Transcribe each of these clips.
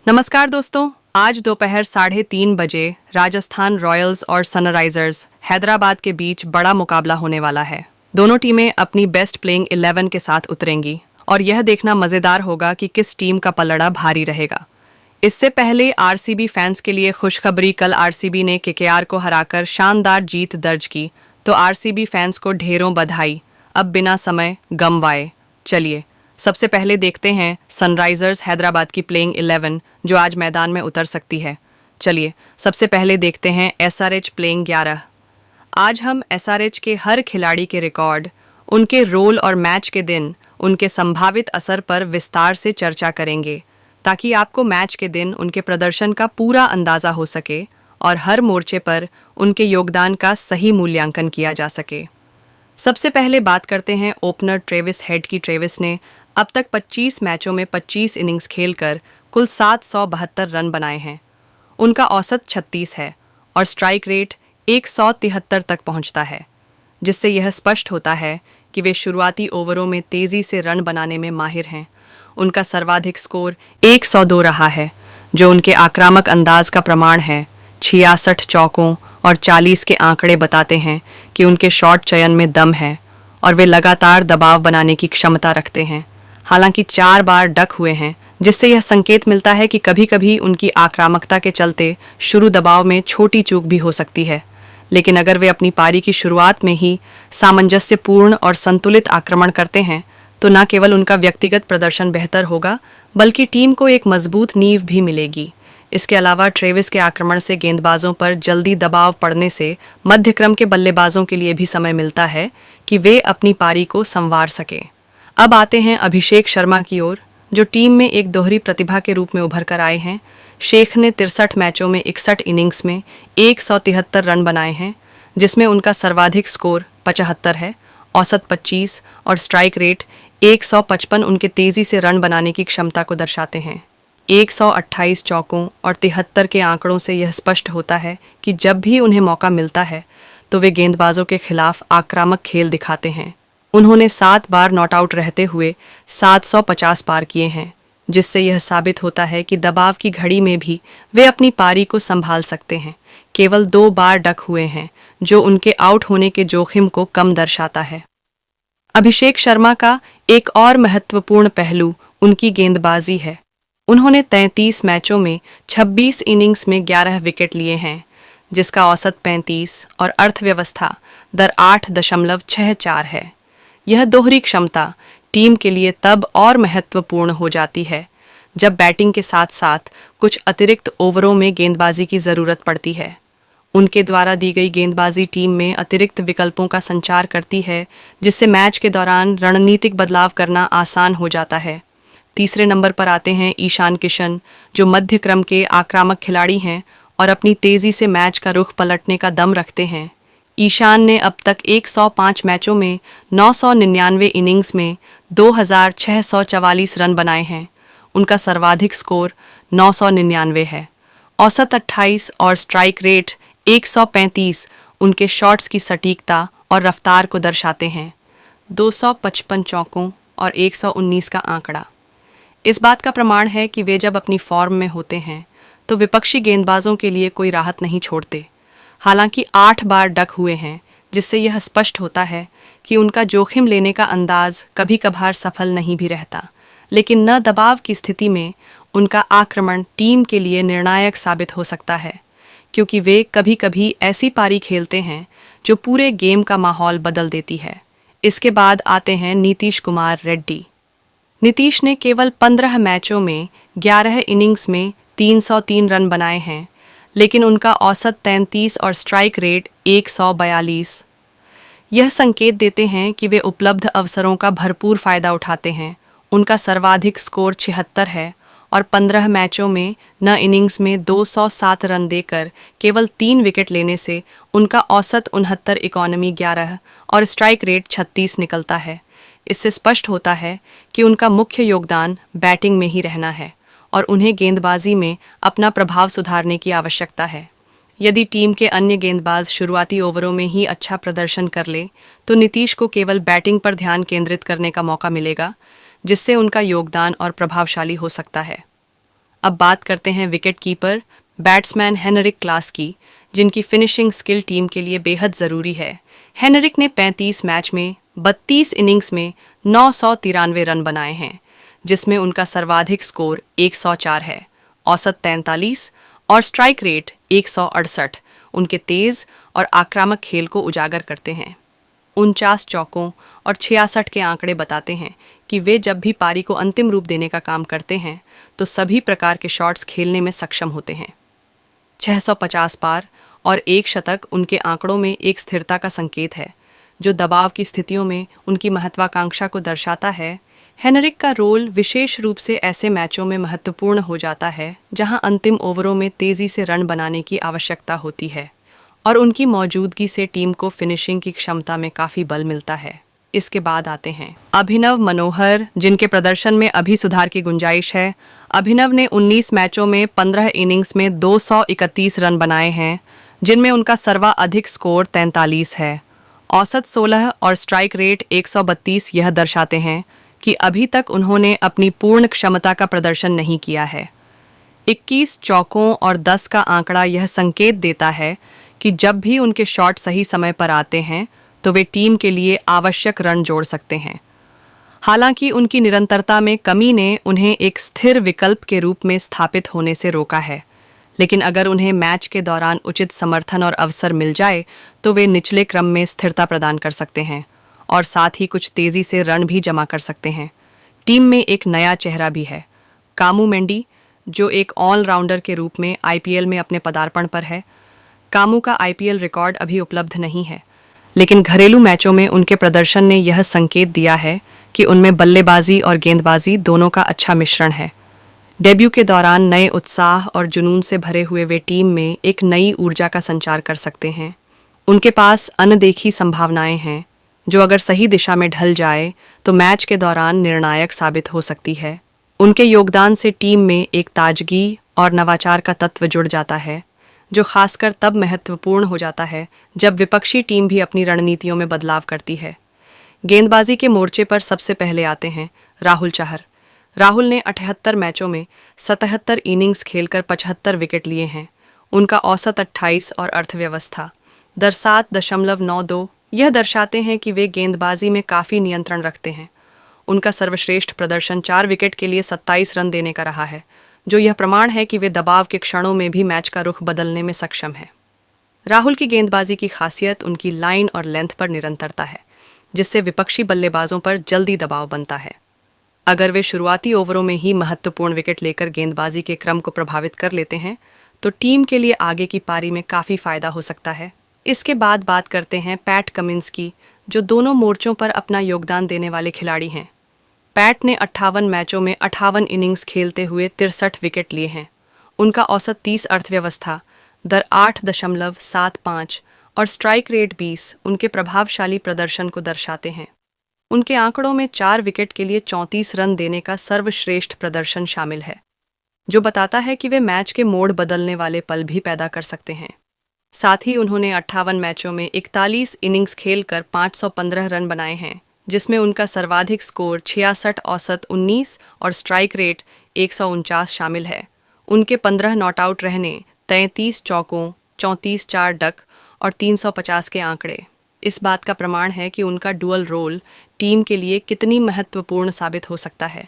नमस्कार दोस्तों। आज दोपहर 3:30 बजे राजस्थान रॉयल्स और सनराइजर्स हैदराबाद के बीच बड़ा मुकाबला होने वाला है। दोनों टीमें अपनी बेस्ट प्लेइंग 11 के साथ उतरेंगी और यह देखना मजेदार होगा कि किस टीम का पलड़ा भारी रहेगा। इससे पहले आरसीबी फैंस के लिए खुशखबरी, कल आरसीबी ने केकेआर को हराकर शानदार जीत दर्ज की, तो आरसीबी फैंस को ढेरों बधाई। अब बिना समय गंवाए चलिए सबसे पहले देखते हैं सनराइजर्स हैदराबाद की प्लेइंग 11 जो आज मैदान में उतर सकती है। चलिए सबसे पहले देखते हैं एसआरएच प्लेइंग 11। आज हम एसआरएच के हर खिलाड़ी के रिकॉर्ड, उनके रोल और मैच के दिन उनके संभावित असर पर विस्तार से चर्चा करेंगे, ताकि आपको मैच के दिन उनके प्रदर्शन का पूरा अंदाजा हो सके और हर मोर्चे पर उनके योगदान का सही मूल्यांकन किया जा सके। सबसे पहले बात करते हैं ओपनर ट्रेविस हेड की। ट्रेविस ने अब तक 25 मैचों में 25 इनिंग्स खेलकर कुल 772 रन बनाए हैं। उनका औसत 36 है और स्ट्राइक रेट 173 तक पहुंचता है, जिससे यह स्पष्ट होता है कि वे शुरुआती ओवरों में तेजी से रन बनाने में माहिर हैं। उनका सर्वाधिक स्कोर 102 रहा है, जो उनके आक्रामक अंदाज का प्रमाण है। 66 चौकों और 40 के आंकड़े बताते हैं कि उनके शॉट चयन में दम है और वे लगातार दबाव बनाने की क्षमता रखते हैं। हालांकि 4 बार डक हुए हैं, जिससे यह संकेत मिलता है कि कभी-कभी उनकी आक्रामकता के चलते शुरू दबाव में छोटी चूक भी हो सकती है। लेकिन अगर वे अपनी पारी की शुरुआत में ही सामंजस्यपूर्ण और संतुलित आक्रमण करते हैं, तो न केवल उनका व्यक्तिगत प्रदर्शन बेहतर होगा, बल्कि टीम को एक मजबूत नींव भी मिलेगी। इसके अलावा ट्रेविस के आक्रमण से गेंदबाजों पर जल्दी दबाव पड़ने से मध्यक्रम के बल्लेबाजों के लिए भी समय मिलता है कि वे अपनी पारी को संवार सकें। अब आते हैं अभिषेक शर्मा की ओर, जो टीम में एक दोहरी प्रतिभा के रूप में उभर कर आए हैं। शेख ने 63 मैचों में 61 इनिंग्स में 173 रन बनाए हैं, जिसमें उनका सर्वाधिक स्कोर 75 है। औसत 25 और स्ट्राइक रेट 155 उनके तेजी से रन बनाने की क्षमता को दर्शाते हैं। 128 चौकों और 73 के आंकड़ों से यह स्पष्ट होता है कि जब भी उन्हें मौका मिलता है तो वे गेंदबाजों के खिलाफ आक्रामक खेल दिखाते हैं। उन्होंने 7 बार नॉट आउट रहते हुए 750 पार किए हैं, जिससे यह साबित होता है कि दबाव की घड़ी में भी वे अपनी पारी को संभाल सकते हैं। केवल 2 बार डक हुए हैं, जो उनके आउट होने के जोखिम को कम दर्शाता है। अभिषेक शर्मा का एक और महत्वपूर्ण पहलू उनकी गेंदबाजी है। उन्होंने 33 मैचों में 26 इनिंग्स में 11 विकेट लिए हैं, जिसका औसत 35 और अर्थव्यवस्था दर 8.64 है। यह दोहरी क्षमता टीम के लिए तब और महत्वपूर्ण हो जाती है जब बैटिंग के साथ साथ कुछ अतिरिक्त ओवरों में गेंदबाजी की ज़रूरत पड़ती है। उनके द्वारा दी गई गेंदबाजी टीम में अतिरिक्त विकल्पों का संचार करती है, जिससे मैच के दौरान रणनीतिक बदलाव करना आसान हो जाता है। तीसरे नंबर पर आते हैं ईशान किशन, जो मध्य क्रम के आक्रामक खिलाड़ी हैं और अपनी तेज़ी से मैच का रुख पलटने का दम रखते हैं। ईशान ने अब तक 105 मैचों में 999 इनिंग्स में 2644 रन बनाए हैं। उनका सर्वाधिक स्कोर 999 है। औसत 28 और स्ट्राइक रेट 135 उनके शॉट्स की सटीकता और रफ्तार को दर्शाते हैं। 255 चौकों और 119 का आंकड़ा इस बात का प्रमाण है कि वे जब अपनी फॉर्म में होते हैं तो विपक्षी गेंदबाजों के लिए कोई राहत नहीं छोड़ते। हालांकि 8 बार डक हुए हैं, जिससे यह स्पष्ट होता है कि उनका जोखिम लेने का अंदाज कभी कभार सफल नहीं भी रहता। लेकिन न दबाव की स्थिति में उनका आक्रमण टीम के लिए निर्णायक साबित हो सकता है, क्योंकि वे कभी कभी ऐसी पारी खेलते हैं जो पूरे गेम का माहौल बदल देती है। इसके बाद आते हैं नीतीश कुमार रेड्डी। नीतीश ने केवल 15 मैचों में 11 इनिंग्स में 303 रन बनाए हैं, लेकिन उनका औसत 33 और स्ट्राइक रेट 142 यह संकेत देते हैं कि वे उपलब्ध अवसरों का भरपूर फायदा उठाते हैं। उनका सर्वाधिक स्कोर 76 है और 15 मैचों में न इनिंग्स में 207 रन देकर केवल 3 विकेट लेने से उनका औसत 69 इकोनॉमी 11 और स्ट्राइक रेट 36 निकलता है। इससे स्पष्ट होता है कि उनका मुख्य योगदान बैटिंग में ही रहना है और उन्हें गेंदबाजी में अपना प्रभाव सुधारने की आवश्यकता है। यदि टीम के अन्य गेंदबाज शुरुआती ओवरों में ही अच्छा प्रदर्शन कर ले, तो नीतीश को केवल बैटिंग पर ध्यान केंद्रित करने का मौका मिलेगा, जिससे उनका योगदान और प्रभावशाली हो सकता है। अब बात करते हैं wicket keeper batsman Heinrich Klaasen की, जिनकी फिनिशिंग स्किल टीम के लिए बेहद ज़रूरी है। हेनरिक ने 35 मैच में 32 इनिंग्स में 993 रन बनाए हैं, जिसमें उनका सर्वाधिक स्कोर 104 है, औसत 43 और स्ट्राइक रेट 168 उनके तेज़ और आक्रामक खेल को उजागर करते हैं। 49 चौकों और 66 के आंकड़े बताते हैं कि वे जब भी पारी को अंतिम रूप देने का काम करते हैं तो सभी प्रकार के शॉट्स खेलने में सक्षम होते हैं। 650 पार और एक शतक उनके आंकड़ों में एक स्थिरता का संकेत है, जो दबाव की स्थितियों में उनकी महत्वाकांक्षा को दर्शाता है। हेनरिक का रोल विशेष रूप से ऐसे मैचों में महत्वपूर्ण हो जाता है जहां अंतिम ओवरों में तेज़ी से रन बनाने की आवश्यकता होती है, और उनकी मौजूदगी से टीम को फिनिशिंग की क्षमता में काफ़ी बल मिलता है। इसके बाद आते हैं अभिनव मनोहर, जिनके प्रदर्शन में अभी सुधार की गुंजाइश है। अभिनव ने 19 मैचों में 15 इनिंग्स में 231 रन बनाए हैं, जिनमें उनका सर्वाधिक स्कोर 43 है। औसत 16 और स्ट्राइक रेट 132 यह दर्शाते हैं कि अभी तक उन्होंने अपनी पूर्ण क्षमता का प्रदर्शन नहीं किया है। 21 चौकों और 10 का आंकड़ा यह संकेत देता है कि जब भी उनके शॉट सही समय पर आते हैं तो वे टीम के लिए आवश्यक रन जोड़ सकते हैं। हालांकि उनकी निरंतरता में कमी ने उन्हें एक स्थिर विकल्प के रूप में स्थापित होने से रोका है, लेकिन अगर उन्हें मैच के दौरान उचित समर्थन और अवसर मिल जाए तो वे निचले क्रम में स्थिरता प्रदान कर सकते हैं और साथ ही कुछ तेज़ी से रन भी जमा कर सकते हैं। टीम में एक नया चेहरा भी है, कामू मेंडी, जो एक ऑलराउंडर के रूप में आईपीएल में अपने पदार्पण पर है। कामू का आईपीएल रिकॉर्ड अभी उपलब्ध नहीं है, लेकिन घरेलू मैचों में उनके प्रदर्शन ने यह संकेत दिया है कि उनमें बल्लेबाजी और गेंदबाजी दोनों का अच्छा मिश्रण है। डेब्यू के दौरान नए उत्साह और जुनून से भरे हुए वे टीम में एक नई ऊर्जा का संचार कर सकते हैं। उनके पास अनदेखी संभावनाएं हैं, जो अगर सही दिशा में ढल जाए तो मैच के दौरान निर्णायक साबित हो सकती है। उनके योगदान से टीम में एक ताजगी और नवाचार का तत्व जुड़ जाता है, जो खासकर तब महत्वपूर्ण हो जाता है जब विपक्षी टीम भी अपनी रणनीतियों में बदलाव करती है। गेंदबाजी के मोर्चे पर सबसे पहले आते हैं राहुल चहर। राहुल ने 78 मैचों में 77 इनिंग्स खेलकर 75 विकेट लिए हैं। उनका औसत 28 और अर्थव्यवस्था दर 7.92 यह दर्शाते हैं कि वे गेंदबाजी में काफ़ी नियंत्रण रखते हैं। उनका सर्वश्रेष्ठ प्रदर्शन 4 विकेट के लिए 27 रन देने का रहा है, जो यह प्रमाण है कि वे दबाव के क्षणों में भी मैच का रुख बदलने में सक्षम हैं। राहुल की गेंदबाजी की खासियत उनकी लाइन और लेंथ पर निरंतरता है, जिससे विपक्षी बल्लेबाजों पर जल्दी दबाव बनता है। अगर वे शुरुआती ओवरों में ही महत्वपूर्ण विकेट लेकर गेंदबाजी के क्रम को प्रभावित कर लेते हैं तो टीम के लिए आगे की पारी में काफ़ी फायदा हो सकता है। इसके बाद बात करते हैं पैट कमिंस की, जो दोनों मोर्चों पर अपना योगदान देने वाले खिलाड़ी हैं। पैट ने 58 मैचों में 58 इनिंग्स खेलते हुए 63 विकेट लिए हैं। उनका औसत 30 अर्थव्यवस्था दर 8.75 और स्ट्राइक रेट 20 उनके प्रभावशाली प्रदर्शन को दर्शाते हैं। उनके आंकड़ों में 4 विकेट के लिए 34 रन देने का सर्वश्रेष्ठ प्रदर्शन शामिल है, जो बताता है कि वे मैच के मोड़ बदलने वाले पल भी पैदा कर सकते हैं। साथ ही उन्होंने 58 मैचों में 41 इनिंग्स खेलकर 515 रन बनाए हैं, जिसमें उनका सर्वाधिक स्कोर 66, औसत 19 और स्ट्राइक रेट 149 शामिल है। उनके 15 नॉट आउट रहने, 33 चौकों, 34 चार डक और 350 के आंकड़े इस बात का प्रमाण है कि उनका डुअल रोल टीम के लिए कितनी महत्वपूर्ण साबित हो सकता है।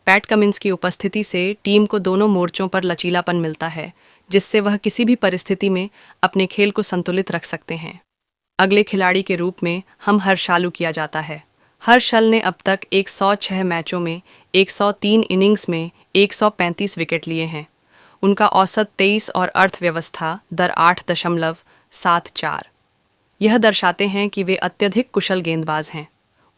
पैट कमिंस की उपस्थिति से टीम को दोनों मोर्चों पर लचीलापन मिलता है, जिससे वह किसी भी परिस्थिति में अपने खेल को संतुलित रख सकते हैं। अगले खिलाड़ी के रूप में हम हर्षालू किया जाता है। हर्षल ने अब तक 106 मैचों में 103 इनिंग्स में 135 विकेट लिए हैं। उनका औसत 23 और अर्थव्यवस्था दर 8.74 यह दर्शाते हैं कि वे अत्यधिक कुशल गेंदबाज हैं।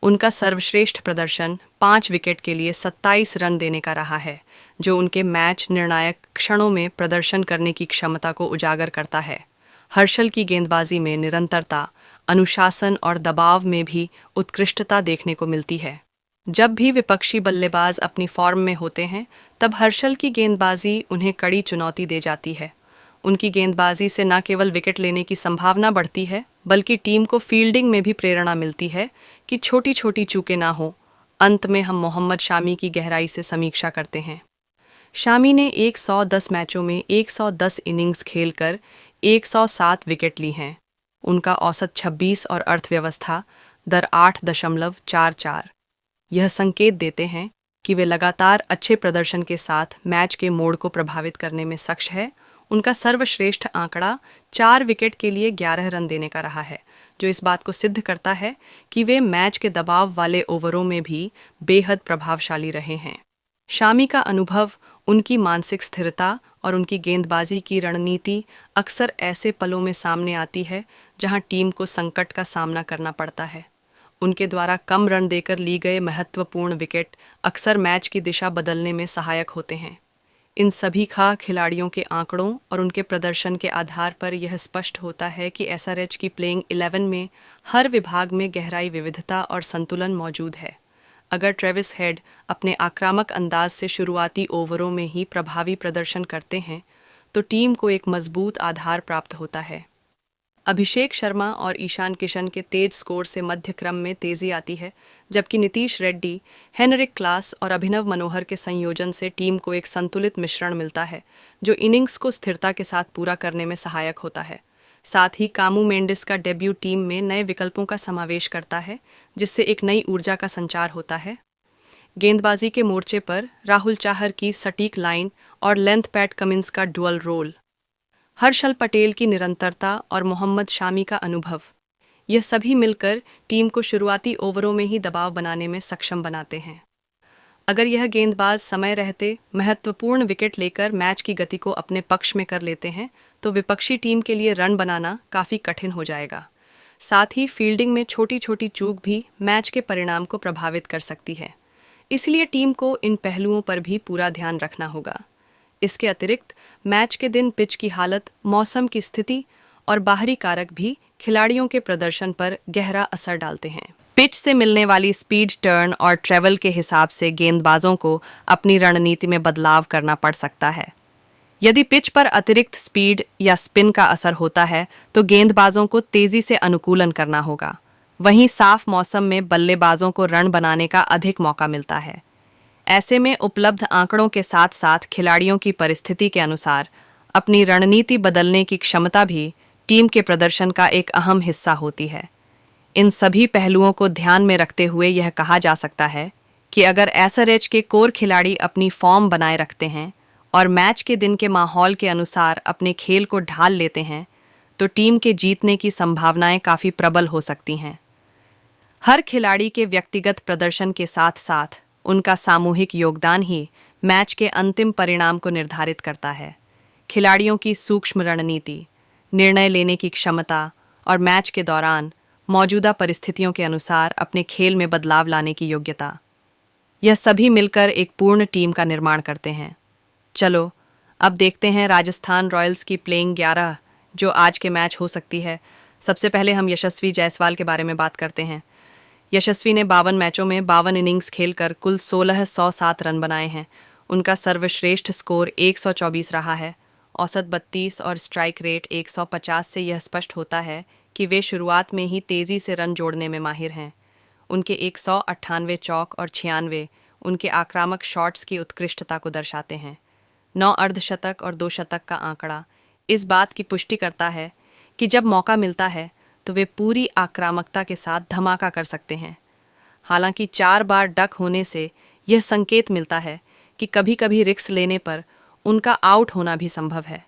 उनका सर्वश्रेष्ठ प्रदर्शन 5 विकेट के लिए 27 रन देने का रहा है, जो उनके मैच निर्णायक क्षणों में प्रदर्शन करने की क्षमता को उजागर करता है। हर्षल की गेंदबाजी में निरंतरता, अनुशासन और दबाव में भी उत्कृष्टता देखने को मिलती है। जब भी विपक्षी बल्लेबाज अपनी फॉर्म में होते हैं, तब हर्षल की गेंदबाजी उन्हें कड़ी चुनौती दे जाती है। उनकी गेंदबाजी से न केवल विकेट लेने की संभावना बढ़ती है, बल्कि टीम को फील्डिंग में भी प्रेरणा मिलती है कि छोटी छोटी चूकें ना हो। अंत में हम मोहम्मद शामी की गहराई से समीक्षा करते हैं। शामी ने 110 मैचों में 110 इनिंग्स खेलकर 107 विकेट ली हैं। उनका औसत 26 और अर्थव्यवस्था दर 8.44। यह संकेत देते हैं कि वे लगातार अच्छे प्रदर्शन के साथ मैच के मोड़ को प्रभावित करने में सक्षम है। उनका सर्वश्रेष्ठ आंकड़ा 4 विकेट के लिए 11 रन देने का रहा है, जो इस बात को सिद्ध करता है कि वे मैच के दबाव वाले ओवरों में भी बेहद प्रभावशाली रहे हैं। शामी का अनुभव, उनकी मानसिक स्थिरता और उनकी गेंदबाजी की रणनीति अक्सर ऐसे पलों में सामने आती है जहां टीम को संकट का सामना करना पड़ता है। उनके द्वारा कम रन देकर ली गए महत्वपूर्ण विकेट अक्सर मैच की दिशा बदलने में सहायक होते हैं। इन सभी खिलाड़ियों के आंकड़ों और उनके प्रदर्शन के आधार पर यह स्पष्ट होता है कि एसआरएच की प्लेइंग 11 में हर विभाग में गहराई, विविधता और संतुलन मौजूद है। अगर ट्रेविस हेड अपने आक्रामक अंदाज से शुरुआती ओवरों में ही प्रभावी प्रदर्शन करते हैं तो टीम को एक मजबूत आधार प्राप्त होता है। अभिषेक शर्मा और ईशान किशन के तेज स्कोर से मध्य क्रम में तेजी आती है, जबकि नीतीश रेड्डी, हेनरिक क्लास और अभिनव मनोहर के संयोजन से टीम को एक संतुलित मिश्रण मिलता है जो इनिंग्स को स्थिरता के साथ पूरा करने में सहायक होता है। साथ ही कामू मेंडिस का डेब्यू टीम में नए विकल्पों का समावेश करता है, जिससे एक नई ऊर्जा का संचार होता है। गेंदबाजी के मोर्चे पर राहुल चाहर की सटीक लाइन और लेंथ पैट कमिंस का डुअल रोल, हर्षल पटेल की निरंतरता और मोहम्मद शामी का अनुभव, यह सभी मिलकर टीम को शुरुआती ओवरों में ही दबाव बनाने में सक्षम बनाते हैं। अगर यह गेंदबाज समय रहते महत्वपूर्ण विकेट लेकर मैच की गति को अपने पक्ष में कर लेते हैं तो विपक्षी टीम के लिए रन बनाना काफ़ी कठिन हो जाएगा। साथ ही फील्डिंग में छोटी छोटी चूक भी मैच के परिणाम को प्रभावित कर सकती है, इसलिए टीम को इन पहलुओं पर भी पूरा ध्यान रखना होगा। इसके अतिरिक्त मैच के दिन पिच की हालत, मौसम की स्थिति और बाहरी कारक भी खिलाड़ियों के प्रदर्शन पर गहरा असर डालते हैं। पिच से मिलने वाली स्पीड, टर्न और ट्रैवल के हिसाब से गेंदबाजों को अपनी रणनीति में बदलाव करना पड़ सकता है। यदि पिच पर अतिरिक्त स्पीड या स्पिन का असर होता है तो गेंदबाजों को तेजी से अनुकूलन करना होगा। वहीं साफ मौसम में बल्लेबाजों को रन बनाने का अधिक मौका मिलता है। ऐसे में उपलब्ध आंकड़ों के साथ साथ खिलाड़ियों की परिस्थिति के अनुसार अपनी रणनीति बदलने की क्षमता भी टीम के प्रदर्शन का एक अहम हिस्सा होती है। इन सभी पहलुओं को ध्यान में रखते हुए यह कहा जा सकता है कि अगर एसआरएच के कोर खिलाड़ी अपनी फॉर्म बनाए रखते हैं और मैच के दिन के माहौल के अनुसार अपने खेल को ढाल लेते हैं तो टीम के जीतने की संभावनाएं काफ़ी प्रबल हो सकती हैं। हर खिलाड़ी के व्यक्तिगत प्रदर्शन के साथ साथ उनका सामूहिक योगदान ही मैच के अंतिम परिणाम को निर्धारित करता है। खिलाड़ियों की सूक्ष्म रणनीति, निर्णय लेने की क्षमता और मैच के दौरान मौजूदा परिस्थितियों के अनुसार अपने खेल में बदलाव लाने की योग्यता, यह सभी मिलकर एक पूर्ण टीम का निर्माण करते हैं। चलो अब देखते हैं राजस्थान रॉयल्स की प्लेइंग 11 जो आज के मैच हो सकती है। सबसे पहले हम यशस्वी जायसवाल के बारे में बात करते हैं। यशस्वी ने 52 मैचों में 52 इनिंग्स खेलकर कुल 1607 रन बनाए हैं। उनका सर्वश्रेष्ठ स्कोर 124 रहा है। औसत 32 और स्ट्राइक रेट 150 से यह स्पष्ट होता है कि वे शुरुआत में ही तेज़ी से रन जोड़ने में माहिर हैं। उनके 198 चौक और 96 उनके आक्रामक शॉट्स की उत्कृष्टता को दर्शाते हैं। 9 अर्धशतक और 2 शतक का आंकड़ा इस बात की पुष्टि करता है कि जब मौका मिलता है तो वे पूरी आक्रामकता के साथ धमाका कर सकते हैं। हालांकि 4 बार डक होने से यह संकेत मिलता है कि कभी कभी रिस्क लेने पर उनका आउट होना भी संभव है,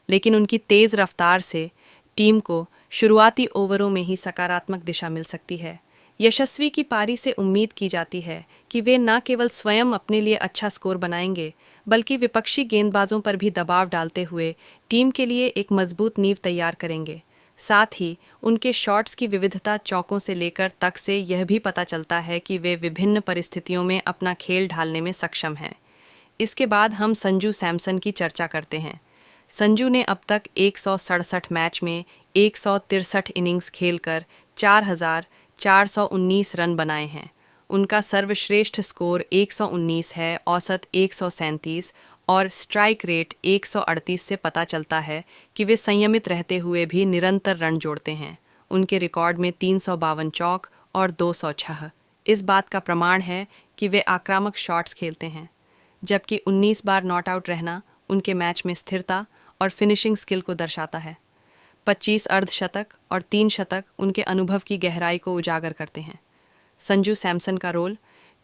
लेकिन उनकी तेज़ रफ्तार से टीम को शुरुआती ओवरों में ही सकारात्मक दिशा मिल सकती है। यशस्वी की पारी से उम्मीद की जाती है कि वे न केवल स्वयं अपने लिए अच्छा स्कोर बनाएंगे बल्कि विपक्षी गेंदबाजों पर भी दबाव डालते हुए टीम के लिए एक मजबूत नींव तैयार करेंगे। साथ ही उनके शॉट्स की विविधता, चौकों से लेकर तक से यह भी पता चलता है कि वे विभिन्न परिस्थितियों में अपना खेल ढालने में सक्षम हैं। इसके बाद हम संजू सैमसन की चर्चा करते हैं। संजू ने अब तक 167 मैच में 163 इनिंग्स खेलकर 4,419 रन बनाए हैं। उनका सर्वश्रेष्ठ स्कोर 119 है, औसत 137 और स्ट्राइक रेट 138 से पता चलता है कि वे संयमित रहते हुए भी निरंतर रन जोड़ते हैं। उनके रिकॉर्ड में 352 चौक और 206 इस बात का प्रमाण है कि वे आक्रामक शॉट्स खेलते हैं। जबकि 19 बार नॉट आउट रहना उनके मैच में स्थिरता और फिनिशिंग स्किल को दर्शाता है। 25 अर्धशतक और 3 शतक उनके अनुभव की गहराई को उजागर करते हैं। संजू सैमसन का रोल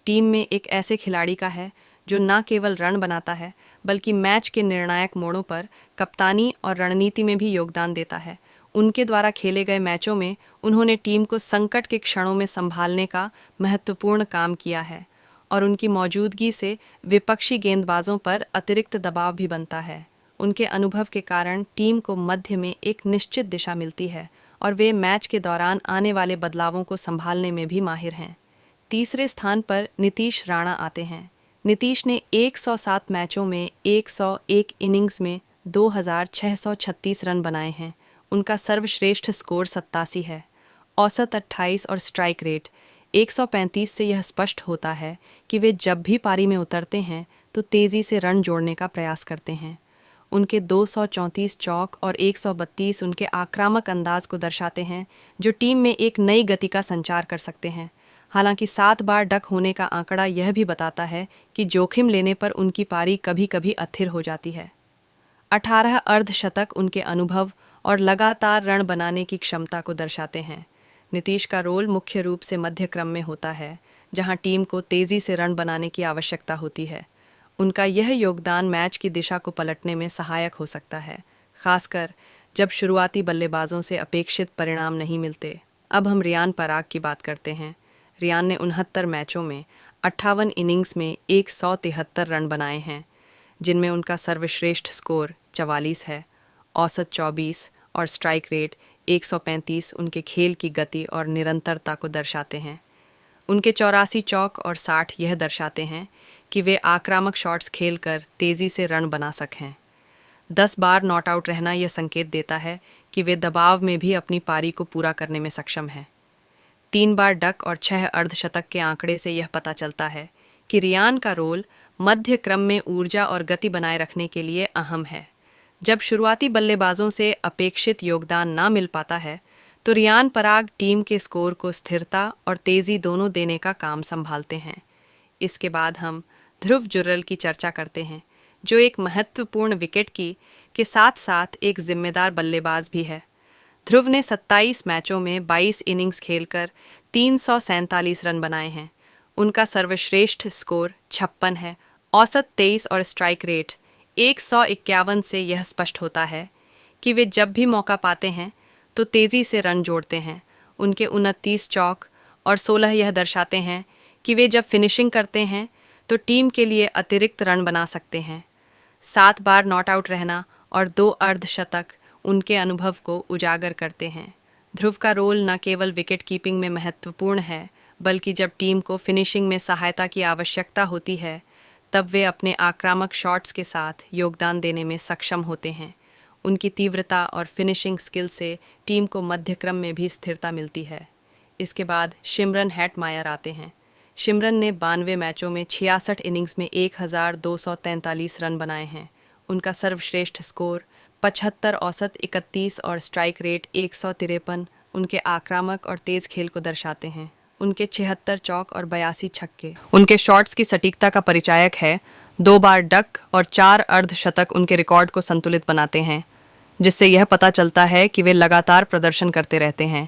टीम में एक ऐसे खिलाड़ी का है जो न केवल रन बनाता है बल्कि मैच के निर्णायक मोड़ों पर कप्तानी और रणनीति में भी योगदान देता है। उनके द्वारा खेले गए मैचों में उन्होंने टीम को संकट के क्षणों में संभालने का महत्वपूर्ण काम किया है और उनकी मौजूदगी से विपक्षी गेंदबाजों पर अतिरिक्त दबाव भी बनता है। उनके अनुभव के कारण टीम को मध्य में एक निश्चित दिशा मिलती है और वे मैच के दौरान आने वाले बदलावों को संभालने में भी माहिर हैं। तीसरे स्थान पर नीतीश राणा आते हैं। नीतीश ने 107 मैचों में 101 इनिंग्स में 2636 रन बनाए हैं। उनका सर्वश्रेष्ठ स्कोर 87 है, औसत 28 और स्ट्राइक रेट 135 से यह स्पष्ट होता है कि वे जब भी पारी में उतरते हैं तो तेज़ी से रन जोड़ने का प्रयास करते हैं। उनके 234 चौक और 132 उनके आक्रामक अंदाज को दर्शाते हैं जो टीम में एक नई गति का संचार कर सकते हैं। हालांकि 7 बार डक होने का आंकड़ा यह भी बताता है कि जोखिम लेने पर उनकी पारी कभी कभी अस्थिर हो जाती है। 18 अर्धशतक उनके अनुभव और लगातार रन बनाने की क्षमता को दर्शाते हैं। नीतीश का रोल मुख्य रूप से मध्य क्रम में होता है, जहां टीम को तेज़ी से रन बनाने की आवश्यकता होती है। उनका यह योगदान मैच की दिशा को पलटने में सहायक हो सकता है, खासकर जब शुरुआती बल्लेबाजों से अपेक्षित परिणाम नहीं मिलते। अब हम रियान पराग की बात करते हैं। रियान ने 69 मैचों में 58 इनिंग्स में 173 रन बनाए हैं, जिनमें उनका सर्वश्रेष्ठ स्कोर 44 है, औसत 24 और स्ट्राइक रेट 135 उनके खेल की गति और निरंतरता को दर्शाते हैं। उनके 84 चौक और 60 यह दर्शाते हैं कि वे आक्रामक शॉट्स खेलकर तेज़ी से रन बना सकें। 10 बार नॉट आउट रहना यह संकेत देता है कि वे दबाव में भी अपनी पारी को पूरा करने में सक्षम हैं। 3 बार डक और 6 अर्धशतक के आंकड़े से यह पता चलता है कि रियान का रोल मध्य क्रम में ऊर्जा और गति बनाए रखने के लिए अहम है। जब शुरुआती बल्लेबाजों से अपेक्षित योगदान ना मिल पाता है तो रियान पराग टीम के स्कोर को स्थिरता और तेज़ी दोनों देने का काम संभालते हैं। इसके बाद हम ध्रुव जुरैल की चर्चा करते हैं, जो एक महत्वपूर्ण विकेट के साथ साथ एक जिम्मेदार बल्लेबाज भी है। ध्रुव ने 27 मैचों में 22 इनिंग्स खेलकर 347 रन बनाए हैं। उनका सर्वश्रेष्ठ स्कोर 56 है, औसत 23 और स्ट्राइक रेट 151 से यह स्पष्ट होता है कि वे जब भी मौका पाते हैं तो तेज़ी से रन जोड़ते हैं। उनके 29 चौक और 16 यह दर्शाते हैं कि वे जब फिनिशिंग करते हैं तो टीम के लिए अतिरिक्त रन बना सकते हैं। 7 बार नॉट आउट रहना और 2 अर्धशतक उनके अनुभव को उजागर करते हैं। ध्रुव का रोल न केवल विकेट कीपिंग में महत्वपूर्ण है, बल्कि जब टीम को फिनिशिंग में सहायता की आवश्यकता होती है तब वे अपने आक्रामक शॉट्स के साथ योगदान देने में सक्षम होते हैं। उनकी तीव्रता और फिनिशिंग स्किल से टीम को मध्य क्रम में भी स्थिरता मिलती है। इसके बाद शिमरन हेटमायर आते हैं। शिमरन ने 92 मैचों में 66 इनिंग्स में 1243 रन बनाए हैं। उनका सर्वश्रेष्ठ स्कोर 75, औसत 31 और स्ट्राइक रेट 153 उनके आक्रामक और तेज खेल को दर्शाते हैं। उनके 76 चौक और 82 छक्के उनके शॉट्स की सटीकता का परिचायक है। 2 बार डक और 4 अर्धशतक उनके रिकॉर्ड को संतुलित बनाते हैं, जिससे यह पता चलता है कि वे लगातार प्रदर्शन करते रहते हैं।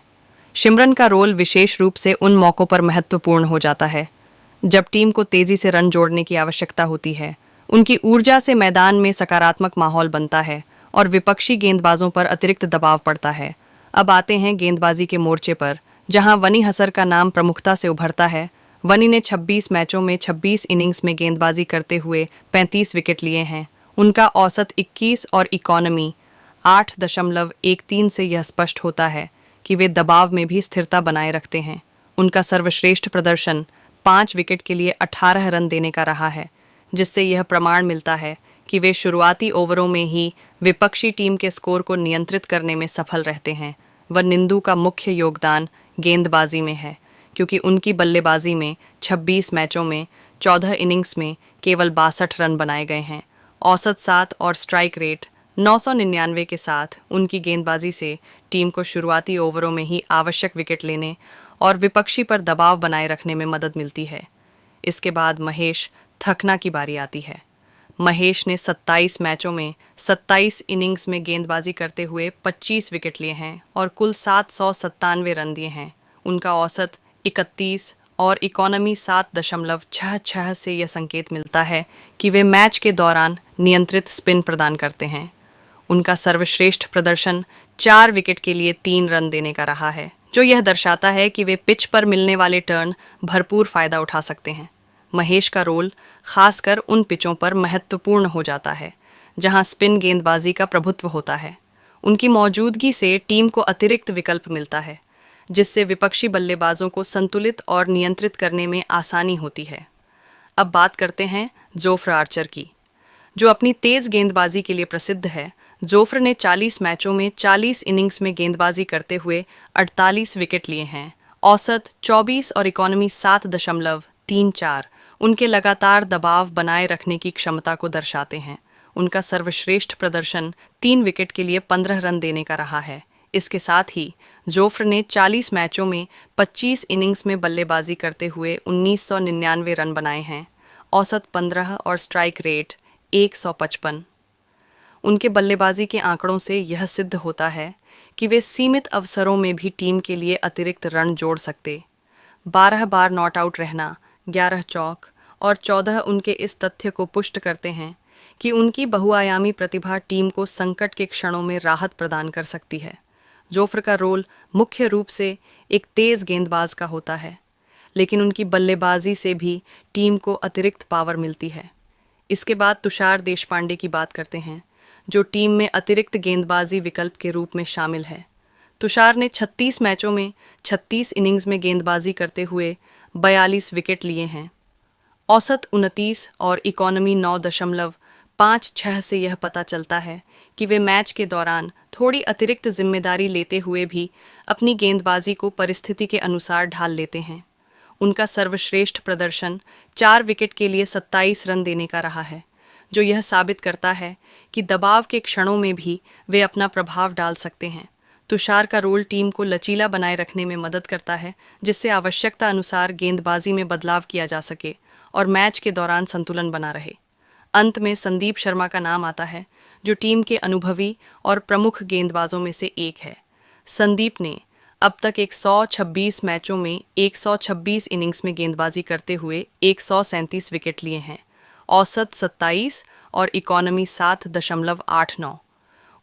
शिमरन का रोल विशेष रूप से उन मौक़ों पर महत्वपूर्ण हो जाता है जब टीम को तेज़ी से रन जोड़ने की आवश्यकता होती है। उनकी ऊर्जा से मैदान में सकारात्मक माहौल बनता है और विपक्षी गेंदबाजों पर अतिरिक्त दबाव पड़ता है। अब आते हैं गेंदबाजी के मोर्चे पर, जहां वनी हसर का नाम प्रमुखता से उभरता है। वनी ने 26 मैचों में 26 इनिंग्स में गेंदबाजी करते हुए 35 विकेट लिए हैं। उनका औसत 21 और इकॉनमी 8.13 से यह स्पष्ट होता है कि वे दबाव में भी स्थिरता बनाए रखते हैं। उनका सर्वश्रेष्ठ प्रदर्शन 5 विकेट के लिए 18 रन देने का रहा है, जिससे यह प्रमाण मिलता है कि वे शुरुआती ओवरों में ही विपक्षी टीम के स्कोर को नियंत्रित करने में सफल रहते हैं। निंदू का मुख्य योगदान गेंदबाजी में है, क्योंकि उनकी बल्लेबाजी में 26 मैचों में 14 इनिंग्स में केवल 62 रन बनाए गए हैं। औसत 7 और स्ट्राइक रेट 999 के साथ उनकी गेंदबाजी से टीम को शुरुआती ओवरों में ही आवश्यक विकेट लेने और विपक्षी पर दबाव बनाए रखने में मदद मिलती है। इसके बाद महेश थकना की बारी आती है। महेश ने 27 मैचों में 27 इनिंग्स में गेंदबाजी करते हुए 25 विकेट लिए हैं और कुल 797 रन दिए हैं। उनका औसत 31 और इकोनॉमी 7.66 से यह संकेत मिलता है कि वे मैच के दौरान नियंत्रित स्पिन प्रदान करते हैं। उनका सर्वश्रेष्ठ प्रदर्शन 4 विकेट के लिए 3 रन देने का रहा है, जो यह दर्शाता है कि वे पिच पर मिलने वाले टर्न भरपूर फायदा उठा सकते हैं। महेश का रोल खासकर उन पिचों पर महत्वपूर्ण हो जाता है जहां स्पिन गेंदबाजी का प्रभुत्व होता है। उनकी मौजूदगी से टीम को अतिरिक्त विकल्प मिलता है, जिससे विपक्षी बल्लेबाजों को संतुलित और नियंत्रित करने में आसानी होती है। अब बात करते हैं जोफ्र आर्चर की, जो अपनी तेज गेंदबाजी के लिए प्रसिद्ध है। जोफ्र ने 40 मैचों में 40 इनिंग्स में गेंदबाजी करते हुए 48 विकेट लिए हैं। औसत 24 और इकोनॉमी 7.34 उनके लगातार दबाव बनाए रखने की क्षमता को दर्शाते हैं। उनका सर्वश्रेष्ठ प्रदर्शन 3 विकेट के लिए 15 रन देने का रहा है। इसके साथ ही जोफ्र ने 40 मैचों में 25 इनिंग्स में बल्लेबाजी करते हुए 1999 रन बनाए हैं। औसत 15 और स्ट्राइक रेट 155। उनके बल्लेबाजी के आंकड़ों से यह सिद्ध होता है कि वे सीमित अवसरों में भी टीम के लिए अतिरिक्त रन जोड़ सकते। 12 बार नॉट आउट रहना, 11 चौक और 14 उनके इस तथ्य को पुष्ट करते हैं कि उनकी बहुआयामी प्रतिभा टीम को संकट के क्षणों में राहत प्रदान कर सकती है। जोफ्र का रोल मुख्य रूप से एक तेज गेंदबाज का होता है, लेकिन उनकी बल्लेबाजी से भी टीम को अतिरिक्त पावर मिलती है। इसके बाद तुषार देशपांडे की बात करते हैं, जो टीम में अतिरिक्त गेंदबाजी विकल्प के रूप में शामिल है। तुषार ने 36 मैचों में 36 इनिंग्स में गेंदबाजी करते हुए 42 विकेट लिए हैं। औसत 29 और इकोनॉमी 9.56 से यह पता चलता है कि वे मैच के दौरान थोड़ी अतिरिक्त जिम्मेदारी लेते हुए भी अपनी गेंदबाजी को परिस्थिति के अनुसार ढाल लेते हैं। उनका सर्वश्रेष्ठ प्रदर्शन 4 विकेट के लिए 27 रन देने का रहा है, जो यह साबित करता है कि दबाव के क्षणों में भी वे अपना प्रभाव डाल सकते हैं। तुषार का रोल टीम को लचीला बनाए रखने में मदद करता है, जिससे आवश्यकता अनुसार गेंदबाजी में बदलाव किया जा सके और मैच के दौरान संतुलन बना रहे। अंत में संदीप शर्मा का नाम आता है, जो टीम के अनुभवी और प्रमुख गेंदबाजों में से एक है। संदीप ने अब तक 126 मैचों में 126 इनिंग्स में गेंदबाजी करते हुए 137 विकेट लिए हैं। औसत 27 और इकोनॉमी 7.89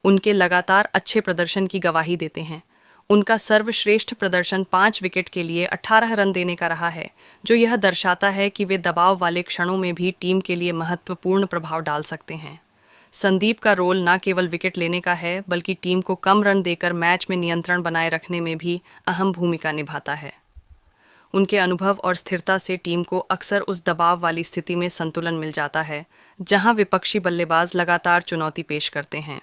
उनके लगातार अच्छे प्रदर्शन की गवाही देते हैं। उनका सर्वश्रेष्ठ प्रदर्शन 5 विकेट के लिए 18 रन देने का रहा है, जो यह दर्शाता है कि वे दबाव वाले क्षणों में भी टीम के लिए महत्वपूर्ण प्रभाव डाल सकते हैं। संदीप का रोल न केवल विकेट लेने का है, बल्कि टीम को कम रन देकर मैच में नियंत्रण बनाए रखने में भी अहम भूमिका निभाता है। उनके अनुभव और स्थिरता से टीम को अक्सर उस दबाव वाली स्थिति में संतुलन मिल जाता है, जहां विपक्षी बल्लेबाज लगातार चुनौती पेश करते हैं।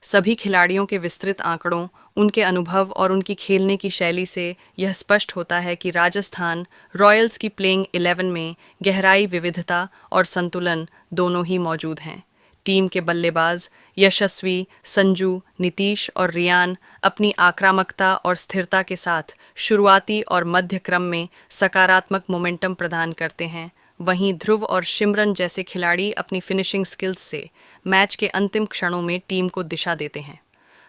सभी खिलाड़ियों के विस्तृत आंकड़ों, उनके अनुभव और उनकी खेलने की शैली से यह स्पष्ट होता है कि राजस्थान रॉयल्स की प्लेइंग 11 में गहराई, विविधता और संतुलन दोनों ही मौजूद हैं। टीम के बल्लेबाज यशस्वी, संजू, नीतीश और रियान अपनी आक्रामकता और स्थिरता के साथ शुरुआती और मध्य क्रम में सकारात्मक मोमेंटम प्रदान करते हैं। वहीं ध्रुव और शिमरन जैसे खिलाड़ी अपनी फिनिशिंग स्किल्स से मैच के अंतिम क्षणों में टीम को दिशा देते हैं।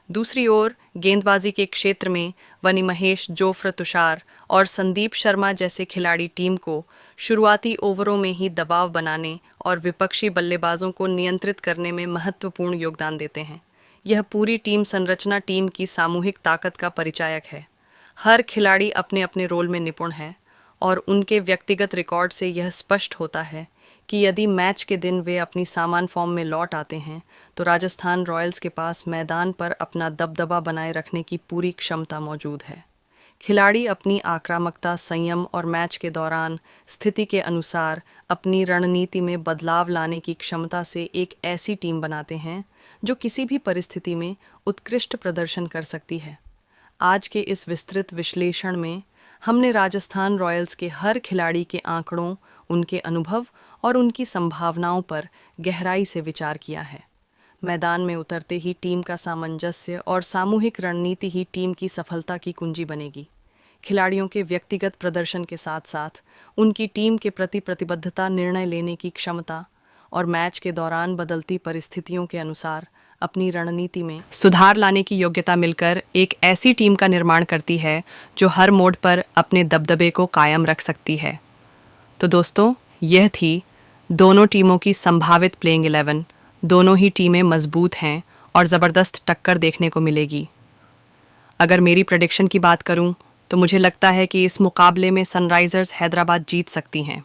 दूसरी ओर गेंदबाजी के क्षेत्र में वनी महेश, जोफ्र, तुषार और संदीप शर्मा जैसे खिलाड़ी टीम को शुरुआती ओवरों में ही दबाव बनाने और विपक्षी बल्लेबाजों को नियंत्रित करने में महत्वपूर्ण योगदान देते हैं। यह पूरी टीम संरचना टीम की सामूहिक ताकत का परिचायक है। हर खिलाड़ी अपने अपने रोल में निपुण है और उनके व्यक्तिगत रिकॉर्ड से यह स्पष्ट होता है कि यदि मैच के दिन वे अपनी सामान्य फॉर्म में लौट आते हैं तो राजस्थान रॉयल्स के पास मैदान पर अपना दबदबा बनाए रखने की पूरी क्षमता मौजूद है। खिलाड़ी अपनी आक्रामकता, संयम और मैच के दौरान स्थिति के अनुसार अपनी रणनीति में बदलाव लाने की क्षमता से एक ऐसी टीम बनाते हैं जो किसी भी परिस्थिति में उत्कृष्ट प्रदर्शन कर सकती है। आज के इस विस्तृत विश्लेषण में हमने राजस्थान रॉयल्स के हर खिलाड़ी के आंकड़ों, उनके अनुभव और उनकी संभावनाओं पर गहराई से विचार किया है। मैदान में उतरते ही टीम का सामंजस्य और सामूहिक रणनीति ही टीम की सफलता की कुंजी बनेगी। खिलाड़ियों के व्यक्तिगत प्रदर्शन के साथ साथ उनकी टीम के प्रति प्रतिबद्धता, निर्णय लेने की क्षमता और मैच के दौरान बदलती परिस्थितियों के अनुसार अपनी रणनीति में सुधार लाने की योग्यता मिलकर एक ऐसी टीम का निर्माण करती है जो हर मोड़ पर अपने दबदबे को कायम रख सकती है। तो दोस्तों, यह थी दोनों टीमों की संभावित प्लेइंग 11। दोनों ही टीमें मजबूत हैं और ज़बरदस्त टक्कर देखने को मिलेगी। अगर मेरी प्रेडिक्शन की बात करूं तो मुझे लगता है कि इस मुकाबले में सनराइज़र्स हैदराबाद जीत सकती हैं।